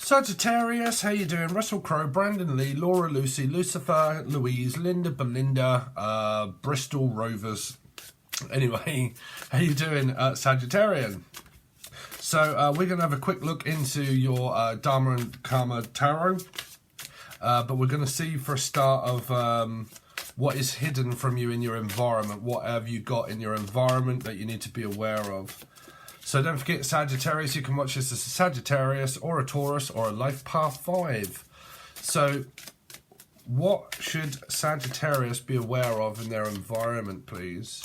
Sagittarius, how you doing? Russell Crowe, Brandon Lee, Laura Lucy, Lucifer, Louise, Linda Belinda, Bristol Rovers. Anyway, how you doing, Sagittarian? So we're going to have a quick look into your Dharma and Karma Tarot. But we're going to see for a start of what is hidden from you in your environment. What have you got in your environment that you need to be aware of? So don't forget, Sagittarius, you can watch this as a Sagittarius or a Taurus or a Life Path 5. So what should Sagittarius be aware of in their environment, please?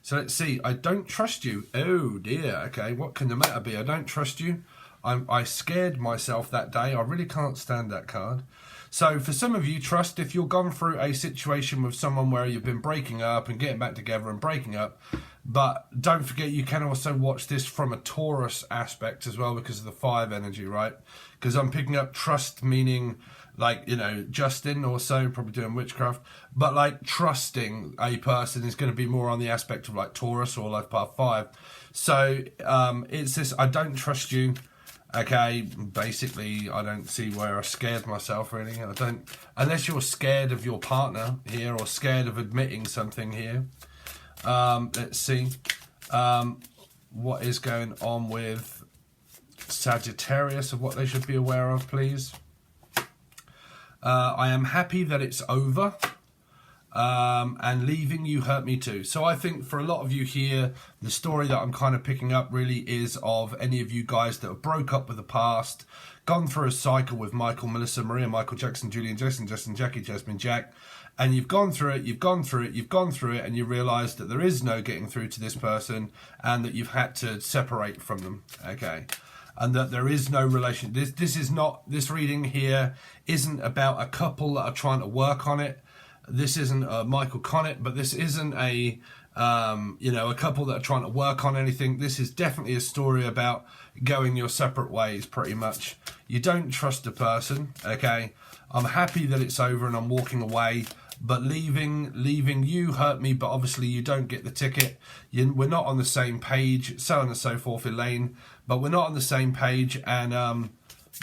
So let's see. I don't trust you. Oh dear. Okay, what can the matter be? I don't trust you. I scared myself that day. I really can't stand that card. So for some of you, trust, if you've gone through a situation with someone where you've been breaking up and getting back together and breaking up, but don't forget you can also watch this from a Taurus aspect as well because of the 5 energy, right? Because I'm picking up trust, meaning like, you know, Justin also probably doing witchcraft, but like trusting a person is going to be more on the aspect of like Taurus or Life Path 5. So it's this, I don't trust you. Okay, basically, I don't see where I scared myself, really. I don't, unless you're scared of your partner here or scared of admitting something here. Let's see. What is going on with Sagittarius, of what they should be aware of, please. I am happy that it's over. And leaving you hurt me too. So I think for a lot of you here, the story that I'm kind of picking up really is of any of you guys that have broke up with the past, gone through a cycle with Michael, Melissa, Maria, Michael, Jackson, Julian, Jason, Justin, Jackie, Jasmine, Jack, and you've gone through it, and you realise that there is no getting through to this person and that you've had to separate from them, okay? And that there is no relation. This reading here isn't about a couple that are trying to work on it. This isn't Michael Connett, but this isn't a a couple that are trying to work on anything. This is definitely a story about going your separate ways, pretty much. You don't trust a person, okay? I'm happy that it's over and I'm walking away, but leaving you hurt me, but obviously you don't get the ticket. We're not on the same page, so on and so forth, Elaine, but we're not on the same page, and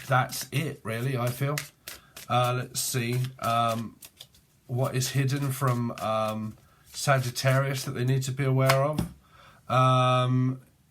that's it, really, I feel. Let's see. What is hidden from Sagittarius that they need to be aware of.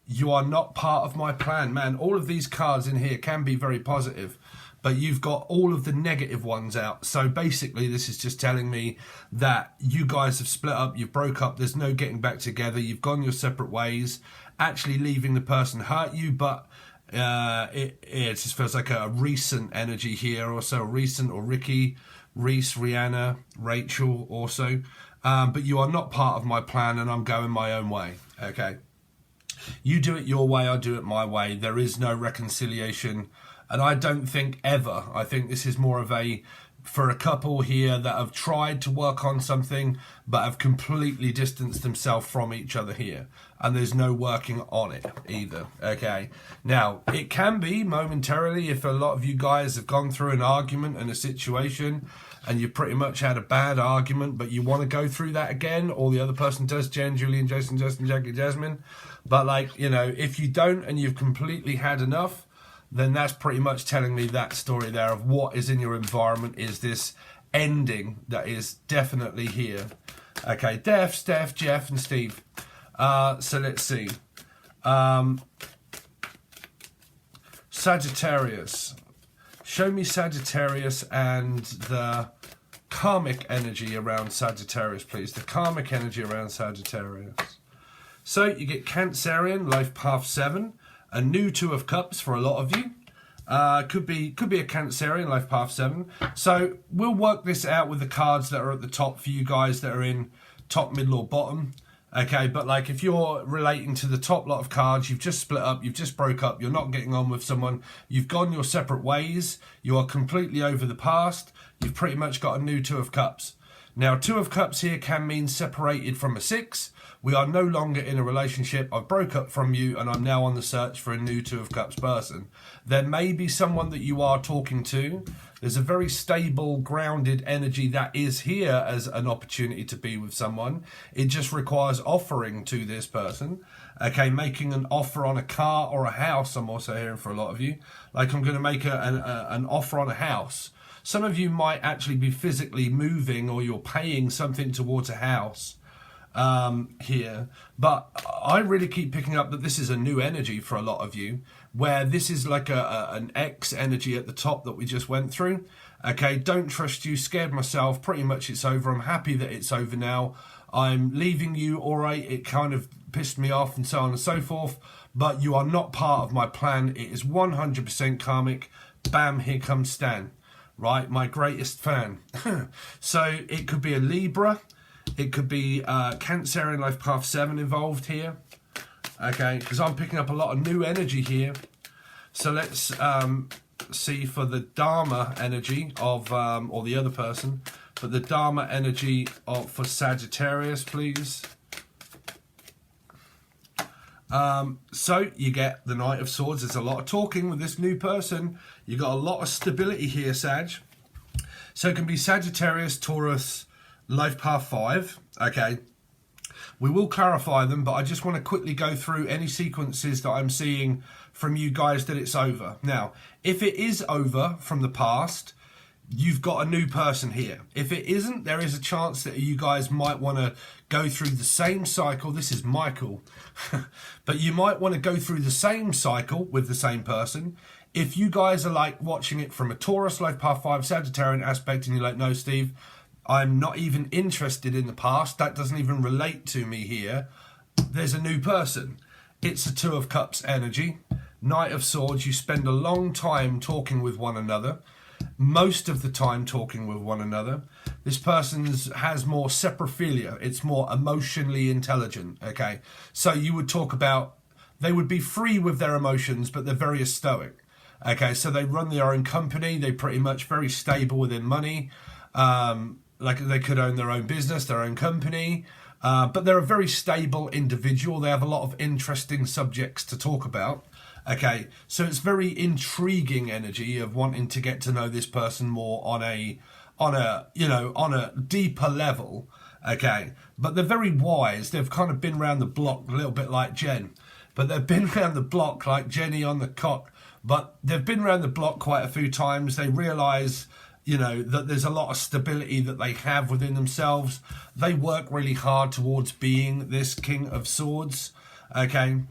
You are not part of my plan. Man, all of these cards in here can be very positive, but you've got all of the negative ones out. So basically, this is just telling me that you guys have split up, you've broke up, there's no getting back together, you've gone your separate ways. Actually leaving the person hurt you, but it just feels like a recent energy here, also recent, or Ricky, Reese, Rihanna, Rachel also. But you are not part of my plan and I'm going my own way, okay? You do it your way, I do it my way. There is no reconciliation. And I don't think ever. I think this is more of for a couple here that have tried to work on something but have completely distanced themselves from each other here, and there's no working on it either, okay? Now, it can be momentarily if a lot of you guys have gone through an argument and a situation and you pretty much had a bad argument, but you want to go through that again, or the other person does, Jen, Julian, Jason, Justin, Jackie, Jasmine. But like, you know, if you don't and you've completely had enough, then that's pretty much telling me that story there of what is in your environment is this ending that is definitely here. Okay, Steph, Jeff, and Steve. So let's see. Sagittarius. Show me Sagittarius and the karmic energy around Sagittarius, please. The karmic energy around Sagittarius. So you get Cancerian, Life Path 7. A new 2 of Cups for a lot of you. Could be a Cancerian, Life Path 7. So we'll work this out with the cards that are at the top for you guys that are in top, middle, or bottom. Okay, but like if you're relating to the top lot of cards, you've just split up, you've just broke up, you're not getting on with someone, you've gone your separate ways, you are completely over the past, you've pretty much got a new 2 of Cups. Now, 2 of Cups here can mean separated from a 6. We are no longer in a relationship. I broke up from you and I'm now on the search for a new 2 of Cups person. There may be someone that you are talking to There's a very stable, grounded energy that is here as an opportunity to be with someone. It just requires offering to this person. Okay, making an offer on a car or a house. I'm also hearing for a lot of you. Like, I'm going to make an offer on a house. Some of you might actually be physically moving, or you're paying something towards a house here. But I really keep picking up that this is a new energy for a lot of you, where this is like an X energy at the top that we just went through. Okay, don't trust you, scared myself, pretty much it's over. I'm happy that it's over now. I'm leaving you, all right, it kind of pissed me off and so on and so forth, but you are not part of my plan. It is 100% karmic. Bam, here comes Stan, right? My greatest fan. So it could be a Libra. It could be Cancerian Life Path 7 involved here. Okay, because I'm picking up a lot of new energy here. So let's see for the Dharma energy of, or the other person, but the Dharma energy of for Sagittarius, please. So you get the Knight of Swords. There's a lot of talking with this new person. You got a lot of stability here, Sag. So it can be Sagittarius, Taurus, Life Path 5. Okay. We will clarify them, but I just want to quickly go through any sequences that I'm seeing from you guys that it's over. Now, if it is over from the past, you've got a new person here. If it isn't, there is a chance that you guys might want to go through the same cycle. This is Michael. But you might want to go through the same cycle with the same person. If you guys are like watching it from a Taurus, Life Path 5, Sagittarian aspect, and you're like, no, Steve, I'm not even interested in the past. That doesn't even relate to me here. There's a new person. It's a Two of Cups energy. Knight of Swords, you spend a long time talking with one another. Most of the time talking with one another. This person has more saprophilia. It's more emotionally intelligent, okay? So you would talk about, they would be free with their emotions, but they're very stoic. Okay, so they run their own company. They're pretty much very stable within money. Like they could own their own business, their own company. But they're a very stable individual. They have a lot of interesting subjects to talk about. Okay, so it's very intriguing energy of wanting to get to know this person more on a deeper level. Okay, but they're very wise. They've kind of been around the block a little bit like Jen, but they've been around the block like Jenny on the cot. But they've been around the block quite a few times. They realise, that there's a lot of stability that they have within themselves. They work really hard towards being this King of Swords. Okay.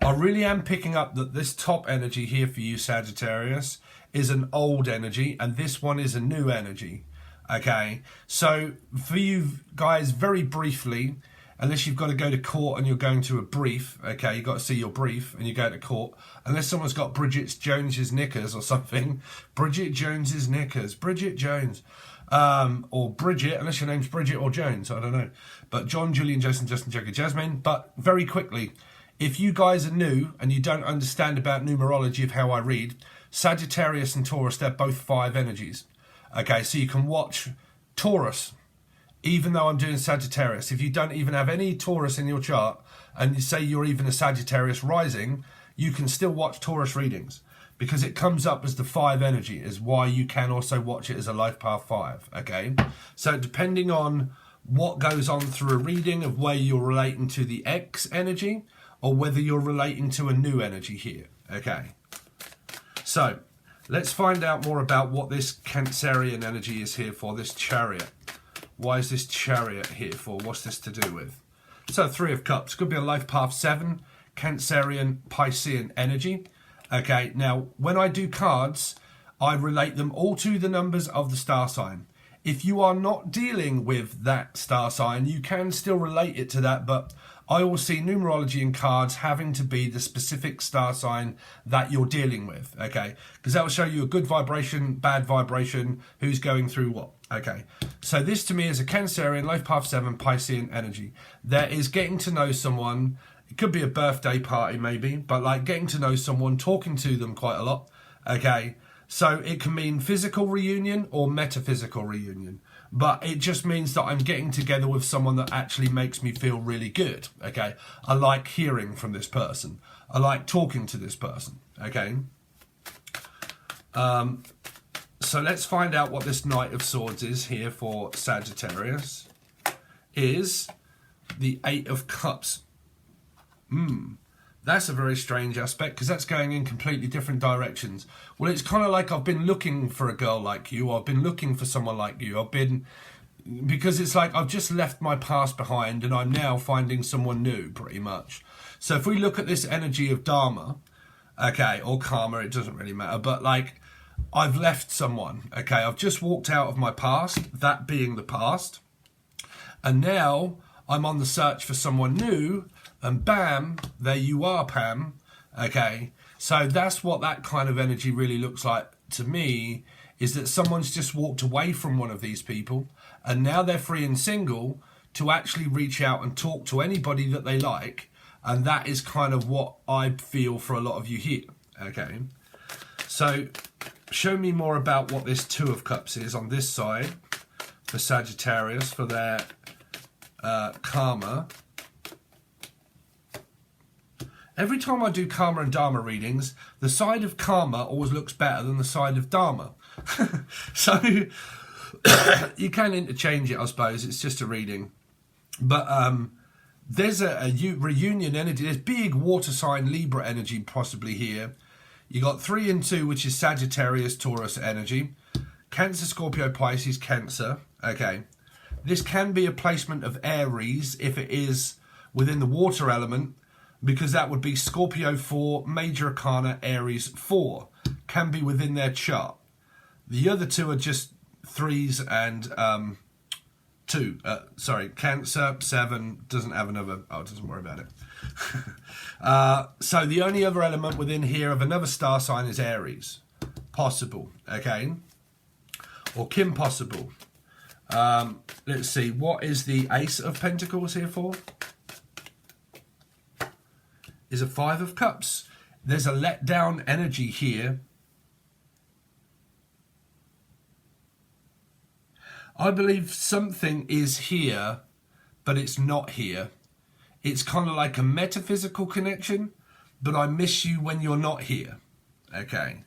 I really am picking up that this top energy here for you, Sagittarius, is an old energy, and this one is a new energy. Okay, so for you guys, very briefly, unless you've got to go to court and you're going to a brief, okay, you've got to see your brief and you go to court, unless someone's got Bridget Jones's knickers or something, Bridget Jones's knickers, Bridget Jones, or Bridget, unless your name's Bridget or Jones, I don't know, but John, Julian, Jason, Justin, Joker, Jasmine. But very quickly, if you guys are new and you don't understand about numerology of how I read, Sagittarius and Taurus, they're both 5 energies. Okay, so you can watch Taurus, even though I'm doing Sagittarius. If you don't even have any Taurus in your chart, and you say you're even a Sagittarius rising, you can still watch Taurus readings, because it comes up as the 5 energy, is why you can also watch it as a Life Path 5, okay? So depending on what goes on through a reading of where you're relating to the X energy, or whether you're relating to a new energy here, okay? So, let's find out more about what this Cancerian energy is here for, this Chariot. Why is this Chariot here for? What's this to do with? So, 3 of Cups. Could be a Life Path 7, Cancerian, Piscean energy. Okay, now, when I do cards, I relate them all to the numbers of the star sign. If you are not dealing with that star sign, you can still relate it to that, but I will see numerology in cards having to be the specific star sign that you're dealing with, okay? Because that will show you a good vibration, bad vibration, who's going through what, okay? So this to me is a Cancerian, Life Path 7, Piscean energy. There is getting to know someone. It could be a birthday party maybe, but like getting to know someone, talking to them quite a lot, okay? So it can mean physical reunion or metaphysical reunion. But it just means that I'm getting together with someone that actually makes me feel really good, okay? I like hearing from this person. I like talking to this person, okay? So So let's find out what this Knight of Swords is here for Sagittarius. Is the Eight of Cups. That's a very strange aspect, because that's going in completely different directions. Well, it's kind of like I've been looking for a girl like you. I've been looking for someone like you. Because it's like I've just left my past behind and I'm now finding someone new, pretty much. So if we look at this energy of Dharma, okay, or karma, it doesn't really matter. But like, I've left someone, okay? I've just walked out of my past, that being the past. And now I'm on the search for someone new, and bam, there you are, Pam. Okay, so that's what that kind of energy really looks like to me, is that someone's just walked away from one of these people, and now they're free and single to actually reach out and talk to anybody that they like. And that is kind of what I feel for a lot of you here. Okay, so show me more about what this Two of Cups is on this side for Sagittarius, for their karma. Every time I do karma and dharma readings, the side of karma always looks better than the side of dharma. So you can interchange it, I suppose. It's just a reading. But there's a reunion energy. There's big water sign Libra energy possibly here. You got 3 and 2, which is Sagittarius, Taurus energy. Cancer, Scorpio, Pisces, Cancer. Okay. This can be a placement of Aries if it is within the water element, because that would be Scorpio 4, Major Arcana, Aries 4. Can be within their chart. The other two are just 3s and 2. Sorry, Cancer, 7, doesn't have another... Oh, doesn't worry about it. So the only other element within here of another star sign is Aries. Possible, okay? Or Kim possible. Let's see, what is the Ace of Pentacles here for? Is a 5 of Cups. There's a letdown energy here. I believe something is here, but it's not here. It's kind of like a metaphysical connection, but I miss you when you're not here. Okay.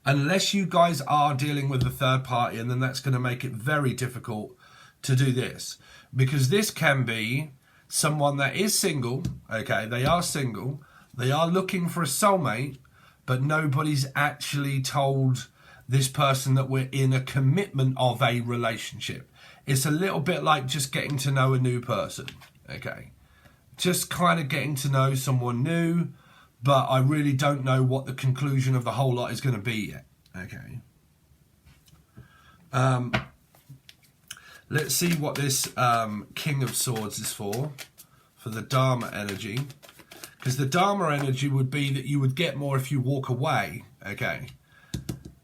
Unless you guys are dealing with a third party, and then that's going to make it very difficult to do this. Because this can be someone that is single, okay, they are single, they are looking for a soulmate, but nobody's actually told this person that we're in a commitment of a relationship. It's a little bit like just getting to know a new person, okay? Just kind of getting to know someone new, but I really don't know what the conclusion of the whole lot is going to be yet, okay? Let's see what this King of Swords is for the Dharma energy. Because the Dharma energy would be that you would get more if you walk away, okay?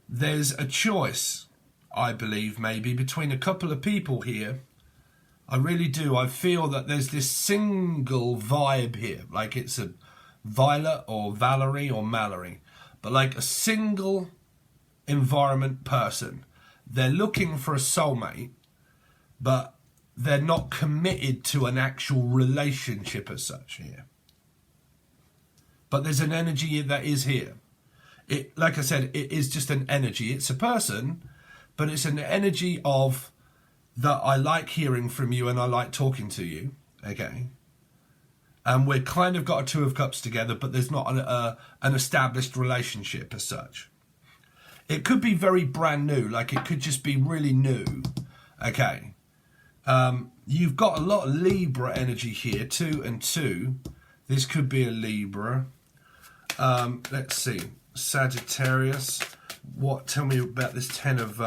There's a choice, I believe, maybe, between a couple of people here. I really do. I feel that there's this single vibe here. Like it's a Violet or Valerie or Mallory. But like a single environment person. They're looking for a soulmate, but they're not committed to an actual relationship as such here. But there's an energy that is here. It, like I said, it is just an energy. It's a person, but it's an energy of that I like hearing from you and I like talking to you, okay? And we're kind of got a Two of Cups together, but there's not an established relationship as such. It could be very brand new, like it could just be really new, okay? You've got a lot of Libra energy here, 2 and 2. This could be a Libra. Let's see. Sagittarius. What? Tell me about this 10 of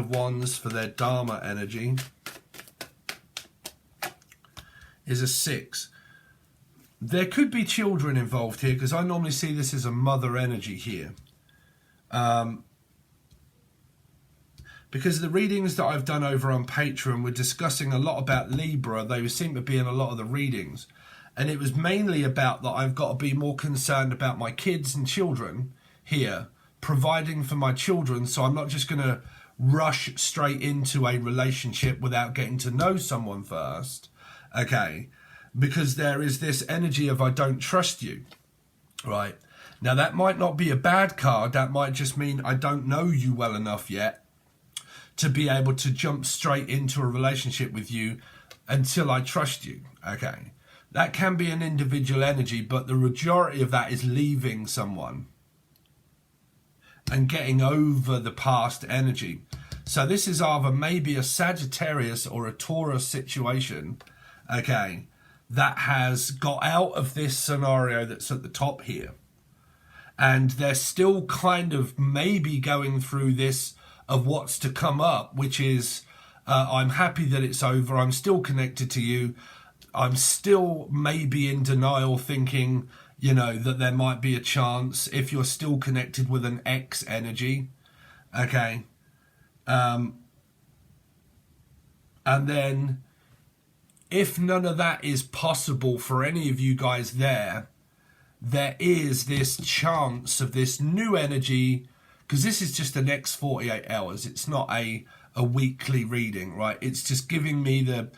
Wands for their Dharma energy. Is a 6. There could be children involved here, because I normally see this as a mother energy here. Because the readings that I've done over on Patreon were discussing a lot about Libra. They seem to be in a lot of the readings. And it was mainly about that I've got to be more concerned about my kids and children here, providing for my children, so I'm not just going to rush straight into a relationship without getting to know someone first, okay? Because there is this energy of I don't trust you, right? Now, that might not be a bad card. That might just mean I don't know you well enough yet to be able to jump straight into a relationship with you until I trust you. Okay. That can be an individual energy, but the majority of that is leaving someone and getting over the past energy. So this is either maybe a Sagittarius or a Taurus situation, okay, that has got out of this scenario that's at the top here. And they're still kind of maybe going through this of what's to come up, which is I'm happy that it's over. I'm still connected to you. I'm still maybe in denial, thinking, you know, that there might be a chance if you're still connected with an X energy. Okay. And then if none of that is possible for any of you guys there is this chance of this new energy, because this is just the next 48 hours. It's not a weekly reading, right? It's just giving me the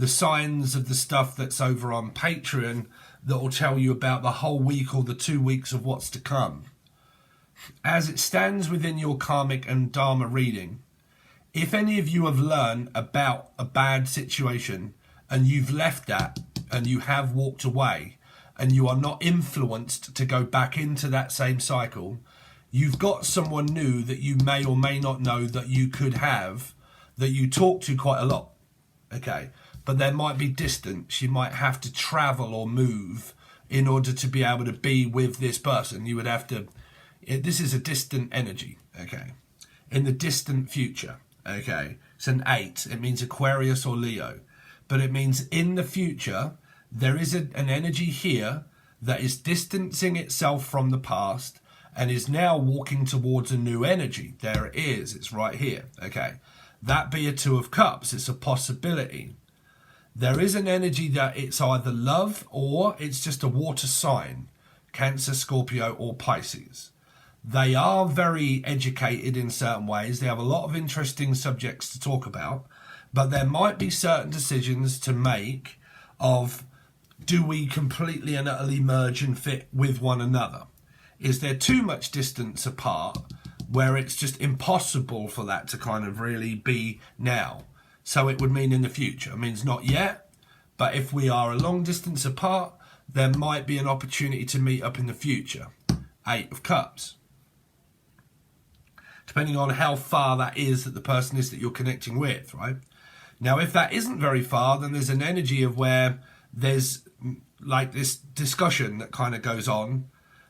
signs of the stuff that's over on Patreon that will tell you about the whole week or the 2 weeks of what's to come. As it stands within your karmic and dharma reading, if any of you have learned about a bad situation and you've left that and you have walked away and you are not influenced to go back into that same cycle, you've got someone new that you may or may not know that you could have, that you talk to quite a lot. Okay. But there might be distance. You might have to travel or move in order to be able to be with this person. You would have to, this is a distant energy, okay? In the distant future, okay? It's an 8. It means Aquarius or Leo. But it means in the future, there is an energy here that is distancing itself from the past and is now walking towards a new energy. There it is. It's right here, okay? That be a 2 of Cups. It's a possibility. There is an energy that it's either love or it's just a water sign, Cancer, Scorpio or Pisces. They are very educated in certain ways. They have a lot of interesting subjects to talk about, but there might be certain decisions to make of, do we completely and utterly merge and fit with one another? Is there too much distance apart where it's just impossible for that to kind of really be now? So it would mean in the future. It means not yet, but if we are a long distance apart, there might be an opportunity to meet up in the future. 8 of Cups. Depending on how far that is that the person is that you're connecting with, right? Now, if that isn't very far, then there's an energy of where there's like this discussion that kind of goes on,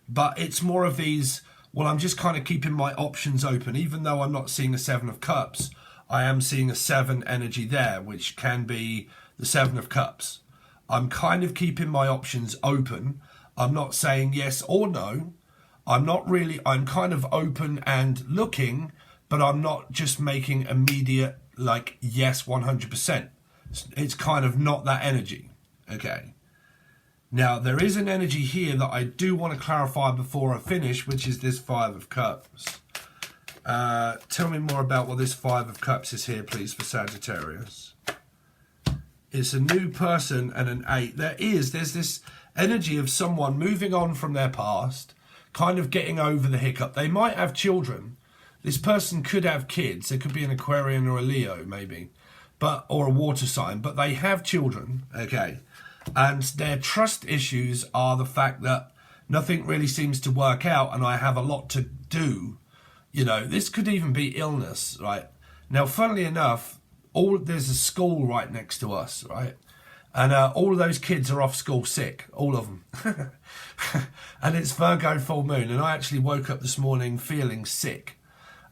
but it's more of these, well, I'm just kind of keeping my options open, even though I'm not seeing a 7 of Cups. I am seeing a 7 energy there, which can be the 7 of Cups. I'm kind of keeping my options open. I'm not saying yes or no. I'm kind of open and looking, but I'm not just making immediate, like, yes, 100%. It's kind of not that energy. Okay. Now, there is an energy here that I do want to clarify before I finish, which is this 5 of Cups. Tell me more about what this 5 of Cups is here, please, for Sagittarius. It's a new person and an 8. There's this energy of someone moving on from their past, kind of getting over the hiccup. They might have children. This person could have kids. It could be an Aquarian or a Leo, maybe, or a water sign, but they have children, okay? And their trust issues are the fact that nothing really seems to work out and I have a lot to do. You know, this could even be illness, right? Now, funnily enough, there's a school right next to us, right? And all of those kids are off school sick, all of them. And it's Virgo full moon. And I actually woke up this morning feeling sick.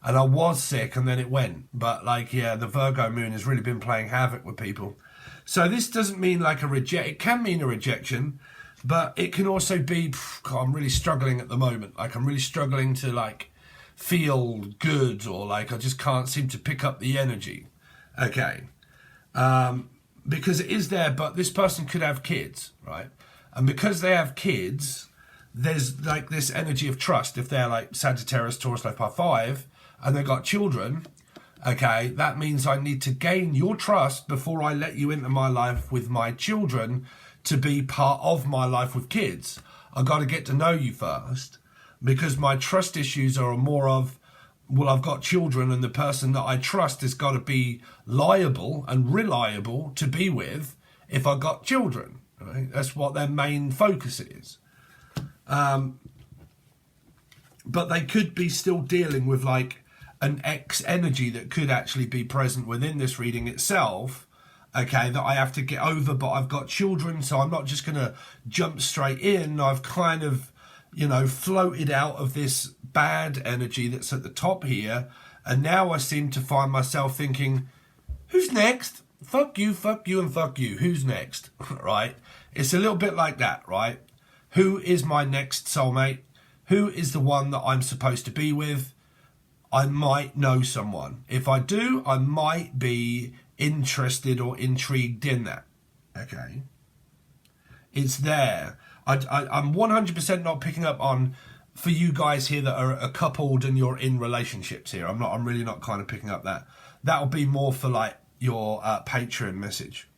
And I was sick and then it went. But like, yeah, the Virgo moon has really been playing havoc with people. So this doesn't mean like it can mean a rejection, but it can also be, I'm really struggling at the moment. Like I'm really struggling to like feel good, or like I just can't seem to pick up the energy. Okay. Because it is there, but this person could have kids, right? And because they have kids, there's like this energy of trust. If they're like Sagittarius, Taurus, Leo, Pi 5, and they've got children, okay, that means I need to gain your trust before I let you into my life with my children to be part of my life with kids. I've got to get to know you first. because my trust issues are more of, well, I've got children and the person that I trust has got to be liable and reliable to be with if I got children. Right? That's what their main focus is. But they could be still dealing with like an X energy that could actually be present within this reading itself, okay, that I have to get over, but I've got children, so I'm not just going to jump straight in. I've kind of, you know, floated out of this bad energy that's at the top here, and now I seem to find myself thinking, who's next? Fuck you, and fuck you. Who's next? Right? It's a little bit like that, right? Who is my next soulmate? Who is the one that I'm supposed to be with? I might know someone. If I do, I might be interested or intrigued in that. Okay? It's there. I'm 100% not picking up on, for you guys here that are coupled and you're in relationships here. I'm really not kind of picking up that. That'll be more for like your Patreon message.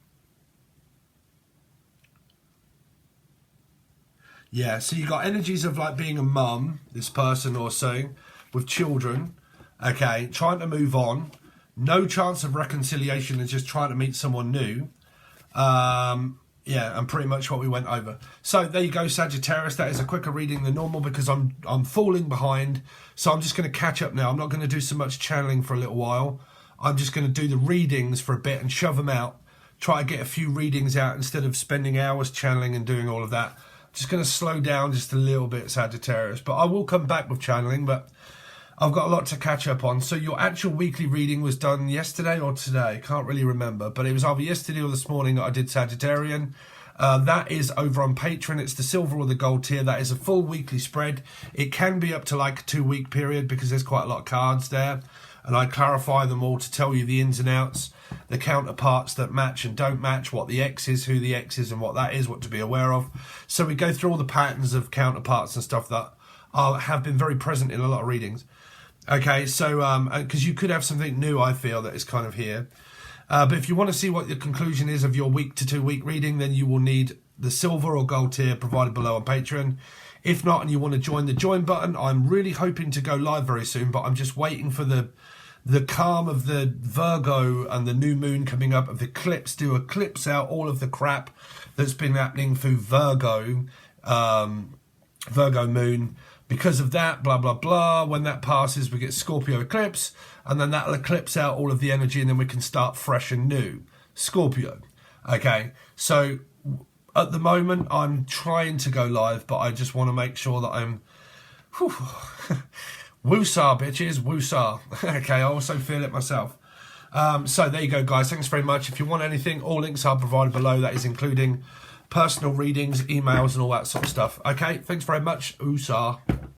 Yeah, so you got energies of like being a mum, this person or so, with children, okay, trying to move on, no chance of reconciliation and just trying to meet someone new. Yeah, and pretty much what we went over. So there you go, Sagittarius. That is a quicker reading than normal because I'm falling behind. So I'm just going to catch up now. I'm not going to do so much channeling for a little while. I'm just going to do the readings for a bit and shove them out. Try to get a few readings out instead of spending hours channeling and doing all of that. Just going to slow down just a little bit, Sagittarius. But I will come back with channeling, but I've got a lot to catch up on. So your actual weekly reading was done yesterday or today? Can't really remember. But it was either yesterday or this morning that I did Sagittarian. That is over on Patreon. It's the silver or the gold tier. That is a full weekly spread. It can be up to like a 2-week period because there's quite a lot of cards there. And I clarify them all to tell you the ins and outs, the counterparts that match and don't match, what the X is, who the X is and what that is, what to be aware of. So we go through all the patterns of counterparts and stuff that have been very present in a lot of readings. Okay, so because you could have something new, I feel, that is kind of here. But if you want to see what the conclusion is of your week to 2 week reading, then you will need the silver or gold tier provided below on Patreon. If not, and you want to join the join button, I'm really hoping to go live very soon, but I'm just waiting for the calm of the Virgo and the new moon coming up, of the eclipse to eclipse out all of the crap that's been happening through Virgo moon. Because of that, blah, blah, blah. When that passes, we get Scorpio eclipse, and then that'll eclipse out all of the energy, and then we can start fresh and new. Scorpio. Okay, so at the moment, I'm trying to go live, but I just want to make sure that I'm... Woosah, bitches, woosah. Okay, I also feel it myself. So there you go, guys. Thanks very much. If you want anything, all links are provided below. That is including personal readings, emails, and all that sort of stuff. Okay, thanks very much. Woosah.